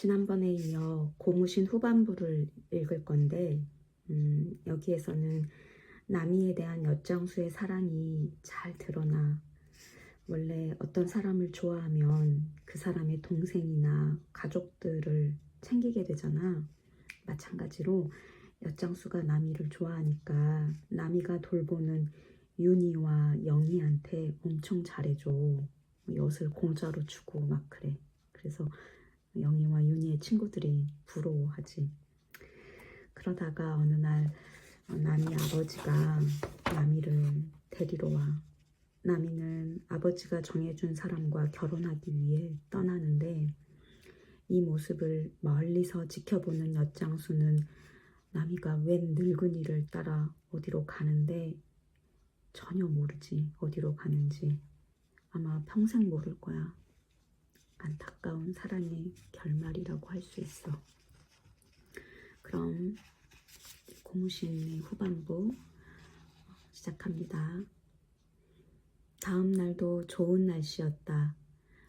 지난번에 이어 고무신 후반부를 읽을 건데 여기에서는 나미에 대한 엿장수의 사랑이 잘 드러나. 원래 어떤 사람을 좋아하면 그 사람의 동생이나 가족들을 챙기게 되잖아. 마찬가지로 엿장수가 나미를 좋아하니까 나미가 돌보는 윤희와 영희한테 엄청 잘해줘. 엿을 공짜로 주고 막 그래. 그래서 영희와 윤희의 친구들이 부러워하지. 그러다가 어느 날 나미 아버지가 나미를 데리러 와. 나미는 아버지가 정해준 사람과 결혼하기 위해 떠나는데 이 모습을 멀리서 지켜보는 엿장수는 나미가 웬 늙은이를 따라 어디로 가는데 전혀 모르지. 어디로 가는지. 아마 평생 모를 거야. 안타까운 사랑의 결말이라고 할 수 있어. 그럼 고무신의 후반부 시작합니다. 다음 날도 좋은 날씨였다.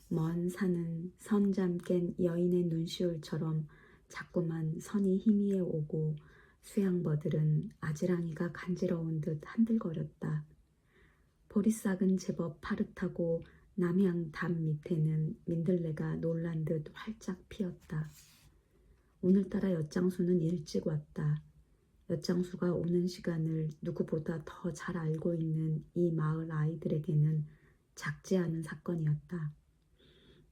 먼 산은 선잠 깬 여인의 눈시울처럼 자꾸만 선이 희미해 오고 수양버들은 아지랑이가 간지러운 듯 한들거렸다. 보리싹은 제법 파릇하고 남향 담 밑에는 민들레가 놀란 듯 활짝 피었다. 오늘따라 엿장수는 일찍 왔다. 엿장수가 오는 시간을 누구보다 더 잘 알고 있는 이 마을 아이들에게는 작지 않은 사건이었다.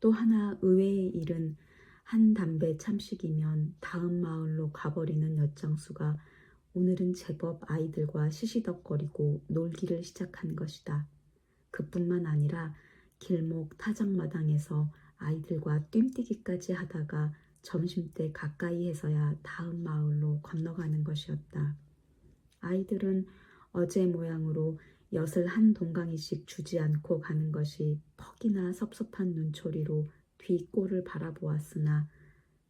또 하나 의외의 일은 한 담배 참식이면 다음 마을로 가버리는 엿장수가 오늘은 제법 아이들과 시시덕거리고 놀기를 시작한 것이다. 그뿐만 아니라 길목 타작마당에서 아이들과 뜀뛰기까지 하다가 점심때 가까이에서야 다음 마을로 건너가는 것이었다. 아이들은 어제 모양으로 엿을 한 동강이씩 주지 않고 가는 것이 퍽이나 섭섭한 눈초리로 뒷골을 바라보았으나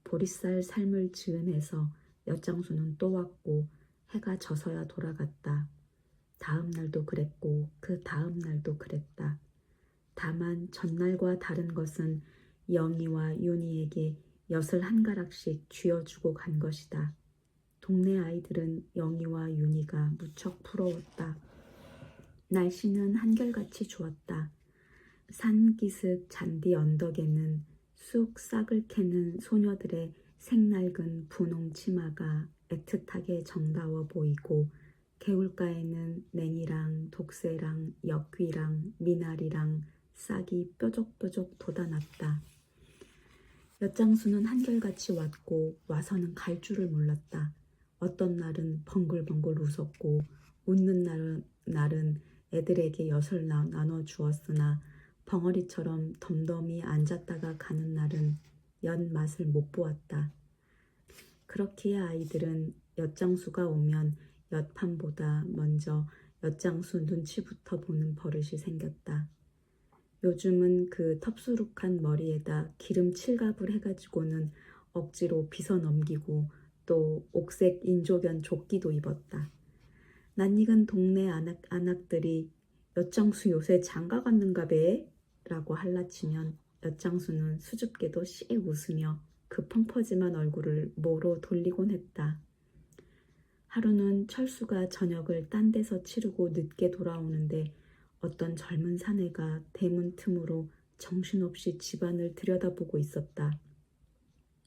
보리쌀 삶을 즈음해서 엿장수는 또 왔고 해가 져서야 돌아갔다. 다음 날도 그랬고 그 다음 날도 그랬다. 다만 전날과 다른 것은 영희와 윤희에게 엿을 한 가락씩 쥐어주고 간 것이다. 동네 아이들은 영희와 윤희가 무척 부러웠다. 날씨는 한결같이 좋았다. 산기슭 잔디 언덕에는 쑥 싹을 캐는 소녀들의 색낡은 분홍 치마가 애틋하게 정다워 보이고 개울가에는 냉이랑 독새랑 역귀랑 미나리랑 싹이 뾰족뾰족 돋아났다. 엿장수는 한결같이 왔고 와서는 갈 줄을 몰랐다. 어떤 날은 벙글벙글 웃었고 웃는 날은 애들에게 엿을 나눠 주었으나 벙어리처럼 덤덤히 앉았다가 가는 날은 엿 맛을 못 보았다. 그렇기에 아이들은 엿장수가 오면 엿판보다 먼저 엿장수 눈치부터 보는 버릇이 생겼다. 요즘은 그 텁수룩한 머리에다 기름 칠갑을 해가지고는 억지로 빗어 넘기고 또 옥색 인조견 조끼도 입었다. 낯익은 동네 안악들이 엿장수 요새 장가 갔는가 배? 라고 할라치면 엿장수는 수줍게도 씩 웃으며 그 펑퍼짐한 얼굴을 모로 돌리곤 했다. 하루는 철수가 저녁을 딴 데서 치르고 늦게 돌아오는데 어떤 젊은 사내가 대문 틈으로 정신없이 집안을 들여다보고 있었다.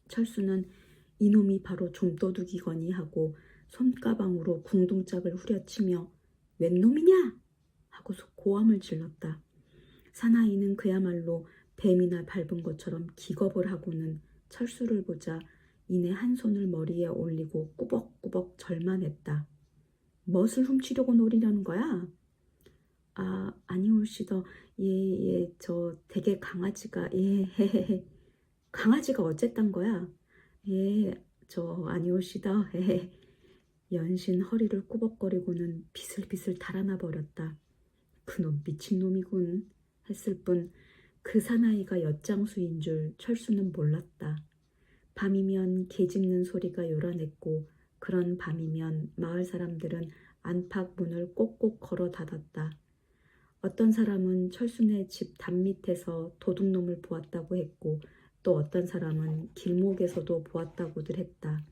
철수는 이놈이 바로 좀도둑이거니 하고 손가방으로 궁둥짝을 후려치며 웬 놈이냐? 하고 고함을 질렀다. 사나이는 그야말로 뱀이나 밟은 것처럼 기겁을 하고는 철수를 보자 이내 한 손을 머리에 올리고 꾸벅꾸벅 절만했다. 멋을 훔치려고 노리려는 거야? 아니올시더. 예, 저 댁에 강아지가 헤헤헤. 강아지가 어쨌단 거야? 예, 저 아니올시더. 헤헤. 연신 허리를 꾸벅거리고는 비슬비슬 달아나 버렸다. 그놈 미친놈이군 했을 뿐 그 사나이가 엿장수인 줄 철수는 몰랐다. 밤이면 개 짖는 소리가 요란했고 그런 밤이면 마을 사람들은 안팎 문을 꼭꼭 걸어 닫았다. 어떤 사람은 철수네 집 담 밑에서 도둑놈을 보았다고 했고 또 어떤 사람은 길목에서도 보았다고들 했다.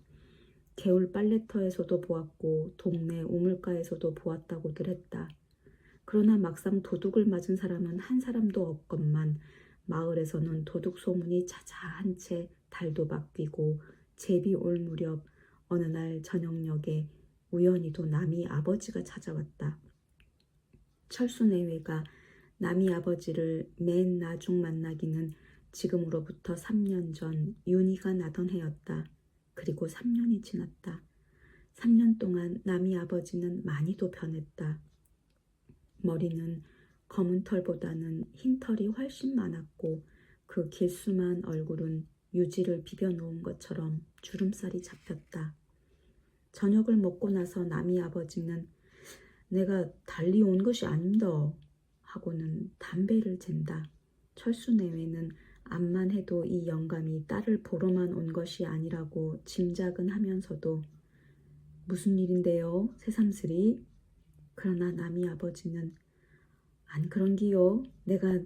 개울 빨래터에서도 보았고 동네 우물가에서도 보았다고들 했다. 그러나 막상 도둑을 맞은 사람은 한 사람도 없건만 마을에서는 도둑 소문이 자자한 채 달도 바뀌고 제비 올 무렵 어느 날 저녁녘에 우연히도 남이 아버지가 찾아왔다. 철수 내외가 남이 아버지를 맨 나중 만나기는 지금으로부터 3년 전 윤희가 나던 해였다. 그리고 3년이 지났다. 3년 동안 남이 아버지는 많이도 변했다. 머리는 검은 털보다는 흰 털이 훨씬 많았고 그 길수만 얼굴은 유지를 비벼놓은 것처럼 주름살이 잡혔다. 저녁을 먹고 나서 남이 아버지는 내가 달리 온 것이 아닙니다 하고는 담배를 잰다. 철수 내외는 암만 해도 이 영감이 딸을 보러만 온 것이 아니라고 짐작은 하면서도 무슨 일인데요 새삼스리? 그러나 남이 아버지는 안 그런기요. 내가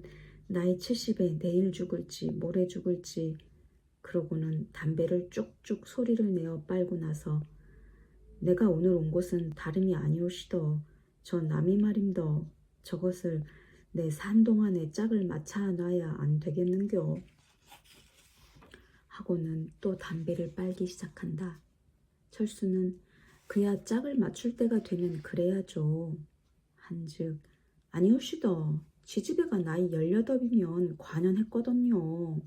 나이 70에 내일 죽을지 모레 죽을지 그러고는 담배를 쭉쭉 소리를 내어 빨고 나서 내가 오늘 온 곳은 다름이 아니오시더. 저 남이 말임더. 저것을 내 산 동안에 짝을 맞춰 놔야 안 되겠는겨. 하고는 또 담배를 빨기 시작한다. 철수는 그야 짝을 맞출 때가 되면 그래야죠. 한즉 아니오시더. 지지배가 나이 18이면 관연했거든요.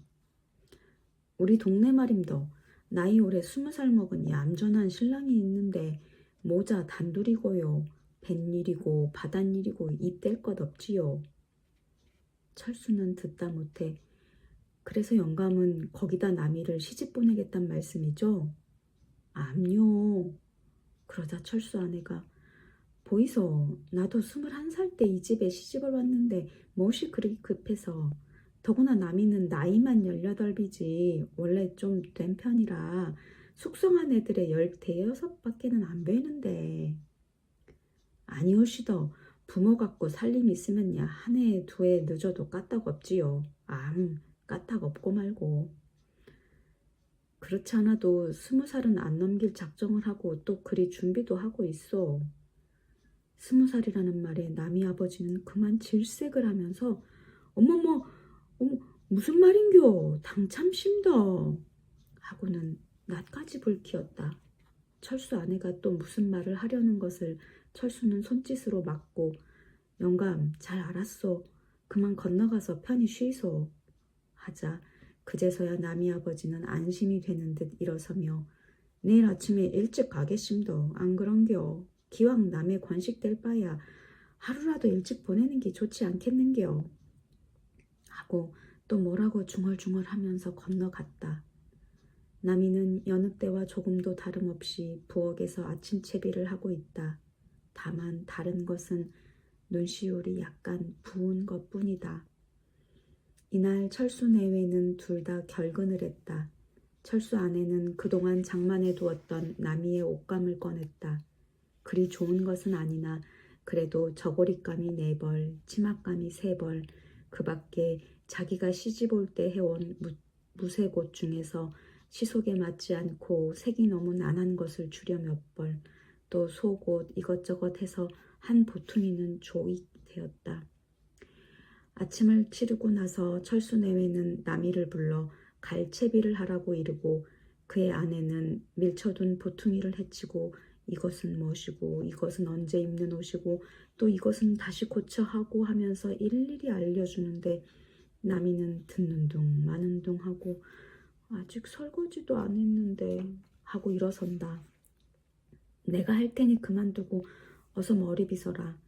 우리 동네 말임더. 나이 올해 20살 먹은 얌전한 신랑이 있는데 모자 단둘이고요. 뱃일이고 바닷일이고 입댈 것 없지요. 철수는 듣다 못해 그래서 영감은 거기다 남이를 시집 보내겠단 말씀이죠? 암요. 그러자 철수 아내가 보이소. 나도 21살 때 이 집에 시집을 왔는데 무엇이 그리 급해서. 더구나 남이는 나이만 18이지 원래 좀 된 편이라 숙성한 애들의 15밖에는 안 되는데. 아니오시더. 부모 갖고 살림 있으면야 한 해 두 해 늦어도 까딱 없지요. 까딱 없고 말고. 그렇지 않아도 20살은 안 넘길 작정을 하고 또 그리 준비도 하고 있어. 20살이라는 말에 남이 아버지는 그만 질색을 하면서 어머머 무슨 말인겨 당참심더 하고는 낯까지 불키었다. 철수 아내가 또 무슨 말을 하려는 것을 철수는 손짓으로 막고 영감 잘 알았소. 그만 건너가서 편히 쉬소 하자 그제서야 남이 아버지는 안심이 되는 듯 일어서며 내일 아침에 일찍 가겠심더. 안 그런겨. 기왕 남의 관식될 바야 하루라도 일찍 보내는 게 좋지 않겠는겨. 하고 또 뭐라고 중얼중얼 하면서 건너갔다. 남이는 여느 때와 조금도 다름없이 부엌에서 아침 채비를 하고 있다. 다만 다른 것은 눈시울이 약간 부은 것뿐이다. 이날 철수 내외는 둘 다 결근을 했다. 철수 아내는 그동안 장만해 두었던 남이의 옷감을 꺼냈다. 그리 좋은 것은 아니나 그래도 저고리감이 4벌, 치맛감이 3벌, 그 밖에 자기가 시집 올 때 해온 무색 옷 중에서 시속에 맞지 않고 색이 너무 난한 것을 주려 몇 벌, 또 속옷 이것저것 해서 한 보퉁이는 조익 되었다. 아침을 치르고 나서 철수 내외는 남이를 불러 갈채비를 하라고 이르고 그의 아내는 밀쳐둔 보퉁이를 헤치고 이것은 무엇이고 이것은 언제 입는 옷이고 또 이것은 다시 고쳐하고 하면서 일일이 알려주는데 남이는 듣는 둥 마는 둥 하고 아직 설거지도 안 했는데 하고 일어선다. 내가 할 테니 그만두고 어서 머리 빗어라.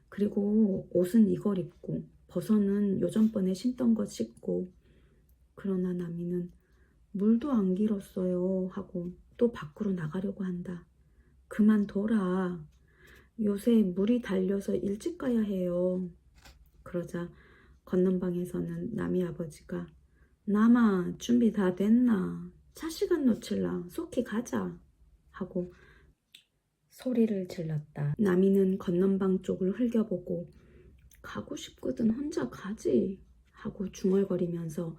그리고 옷은 이걸 입고 버선은 요전번에 신던 것 씻고. 그러나 남이는 물도 안 길었어요 하고 또 밖으로 나가려고 한다. 그만둬라. 요새 물이 달려서 일찍 가야 해요. 그러자 건넌방에서는 남이 아버지가 남아 준비 다 됐나? 차 시간 놓칠라 속히 가자 하고 소리를 질렀다. 남이는 건넌방 쪽을 흘겨보고 가고 싶거든 혼자 가지 하고 중얼거리면서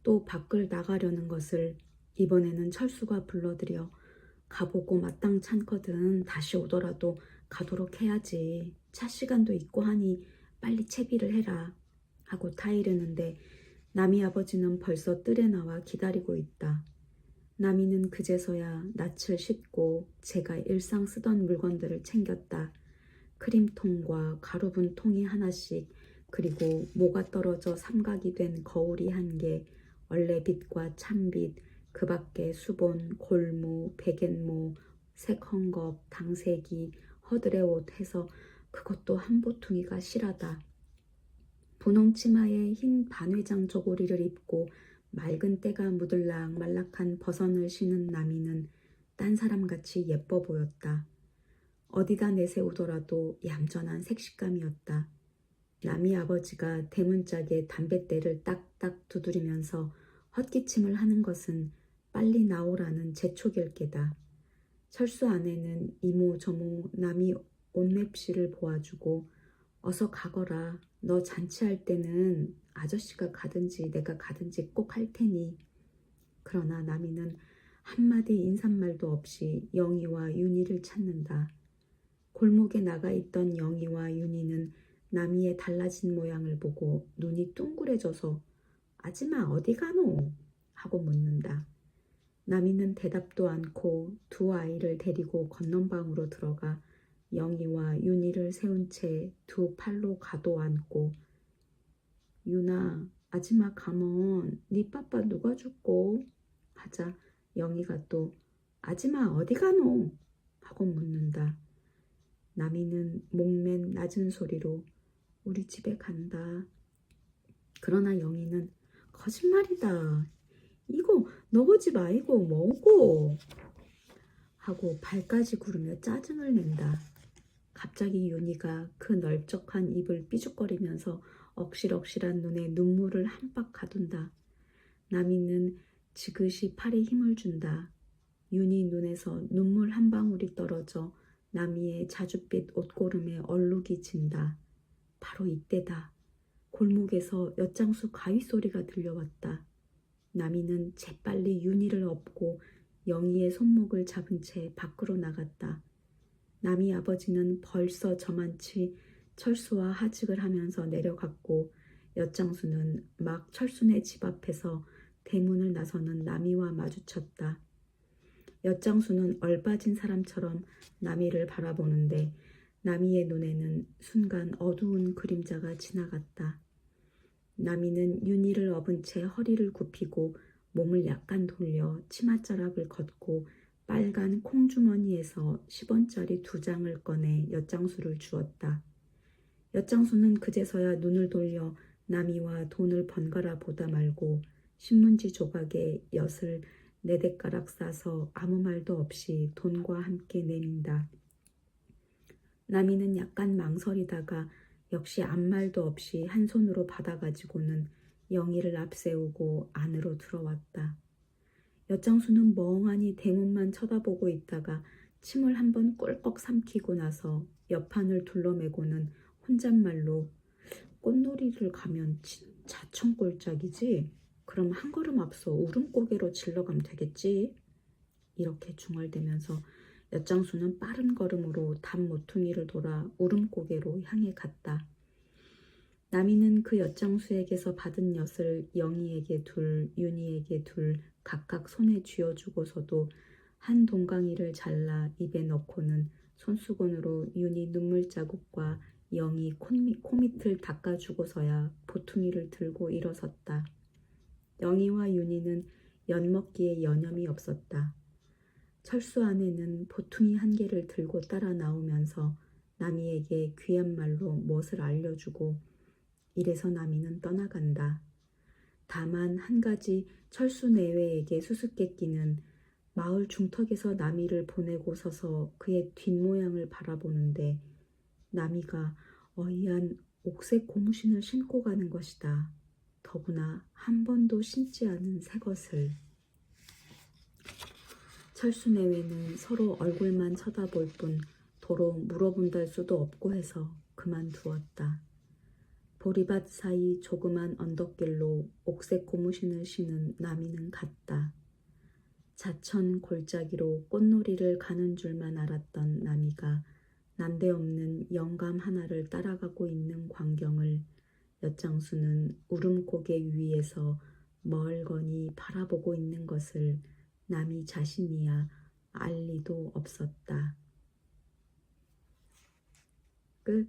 또 밖을 나가려는 것을 이번에는 철수가 불러들여 가보고 마땅 찬거든 다시 오더라도 가도록 해야지. 차 시간도 있고 하니 빨리 채비를 해라 하고 타이르는데 남이 아버지는 벌써 뜰에 나와 기다리고 있다. 남이는 그제서야 낯을 씻고 제가 일상 쓰던 물건들을 챙겼다. 크림통과 가루분 통이 하나씩, 그리고 모가 떨어져 삼각이 된 거울이 한 개, 얼레빗과 참빗, 그 밖에 수본, 골무, 베갯모, 색헝겊, 당세기, 허들의 옷 해서 그것도 한 보퉁이가 실하다. 분홍 치마에 흰 반회장 저고리를 입고 맑은 때가 묻을락 말락한 버선을 신은 남이는 딴 사람같이 예뻐 보였다. 어디다 내세우더라도 얌전한 색식감이었다. 남이 아버지가 대문짝에 담뱃대를 딱딱 두드리면서 헛기침을 하는 것은 빨리 나오라는 재촉일 게다. 철수 아내는 이모 저모 남이 옷맵시를 보아주고 어서 가거라. 너 잔치할 때는 아저씨가 가든지 내가 가든지 꼭 할 테니. 그러나 남이는 한마디 인사말도 없이 영희와 윤희를 찾는다. 골목에 나가 있던 영희와 윤희는 남이의 달라진 모양을 보고 눈이 둥그레져서 아지마 어디 가노? 하고 묻는다. 남이는 대답도 않고 두 아이를 데리고 건넌방으로 들어가 영희와 윤희를 세운 채 두 팔로 가도 앉고 윤아 아지마 가먼 네 빠빠 누가 죽고? 하자 영희가 또 아지마 어디 가노? 하고 묻는다. 남이는 목맨 낮은 소리로 우리 집에 간다. 그러나 영희는 거짓말이다. 이거 너희 집 아이고 뭐고? 하고 발까지 구르며 짜증을 낸다. 갑자기 윤희가 그 넓적한 입을 삐죽거리면서 억실억실한 눈에 눈물을 한박 가둔다. 남이는 지그시 팔에 힘을 준다. 윤희 눈에서 눈물 한 방울이 떨어져 남이의 자줏빛 옷고름에 얼룩이 진다. 바로 이때다. 골목에서 엿장수 가위 소리가 들려왔다. 남이는 재빨리 윤희를 업고 영희의 손목을 잡은 채 밖으로 나갔다. 남이 아버지는 벌써 저만치 철수와 하직을 하면서 내려갔고 엿장수는 막 철수네 집 앞에서 대문을 나서는 남이와 마주쳤다. 엿장수는 얼빠진 사람처럼 남이를 바라보는데 남이의 눈에는 순간 어두운 그림자가 지나갔다. 남이는 윤희를 업은 채 허리를 굽히고 몸을 약간 돌려 치맛자락을 걷고 빨간 콩주머니에서 10원짜리 2장을 꺼내 엿장수를 주었다. 엿장수는 그제서야 눈을 돌려 남이와 돈을 번갈아 보다 말고 신문지 조각에 엿을 4대가락 싸서 아무 말도 없이 돈과 함께 내민다. 남이는 약간 망설이다가 역시 아무 말도 없이 한 손으로 받아가지고는 영희를 앞세우고 안으로 들어왔다. 엿장수는 멍하니 대문만 쳐다보고 있다가 침을 한번 꿀꺽 삼키고 나서 옆판을 둘러매고는 혼잣말로 꽃놀이를 가면 진짜 천꼴짝이지? 그럼 한 걸음 앞서 울음고개로 질러가면 되겠지? 이렇게 중얼대면서 엿장수는 빠른 걸음으로 담 모퉁이를 돌아 울음고개로 향해 갔다. 남이는 그 엿장수에게서 받은 엿을 영희에게 둘, 윤희에게 둘 각각 손에 쥐어주고서도 한 동강이를 잘라 입에 넣고는 손수건으로 윤희 눈물자국과 영희 코밑을 닦아주고서야 보퉁이를 들고 일어섰다. 영희와 윤희는 엿먹기에 여념이 없었다. 철수 아내는 보퉁이 한 개를 들고 따라 나오면서 남이에게 귀한 말로 무엇을 알려주고 이래서 남이는 떠나간다. 다만 한 가지 철수 내외에게 수수께끼는 마을 중턱에서 남이를 보내고 서서 그의 뒷모양을 바라보는데 남이가 어이한 옥색 고무신을 신고 가는 것이다. 더구나 한 번도 신지 않은 새 것을. 철수 내외는 서로 얼굴만 쳐다볼 뿐 도로 물어본달 수도 없고 해서 그만두었다. 보리밭 사이 조그만 언덕길로 옥색 고무신을 신은 나미는 갔다. 자천 골짜기로 꽃놀이를 가는 줄만 알았던 나미가 난데없는 영감 하나를 따라가고 있는 광경을 엿장수는 울음고개 위에서 멀거니 바라보고 있는 것을 나미 자신이야 알 리도 없었다. 끝.